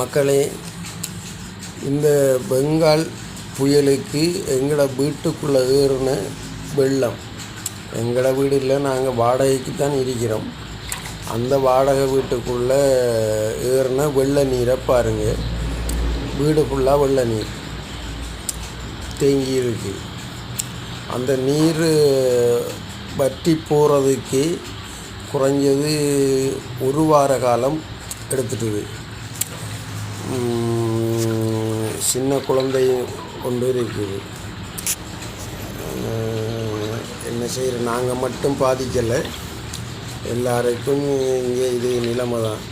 மக்களே, இந்த பெங்கால் புயலுக்கு எங்களோட வீட்டுக்குள்ளே ஏறின வெள்ளம், எங்களோட வீடு இல்லை, நாங்கள் வாடகைக்கு தான் இருக்கிறோம். அந்த வாடகை வீட்டுக்குள்ளே ஏறின வெள்ள நீரை பாருங்கள். வீடு ஃபுல்லாக வெள்ள நீர் தேங்கி இருக்கு. அந்த நீர் வற்றி போகிறதுக்கு குறைஞ்சது ஒரு வார காலம் எடுத்துட்டுது. சின்ன குழந்தை கொண்டு இருக்குது. என்ன செய்கிற, நாங்கள் மட்டும் பாதிக்கலை, எல்லாருக்கும் இங்கே இது நிலைமை தான்.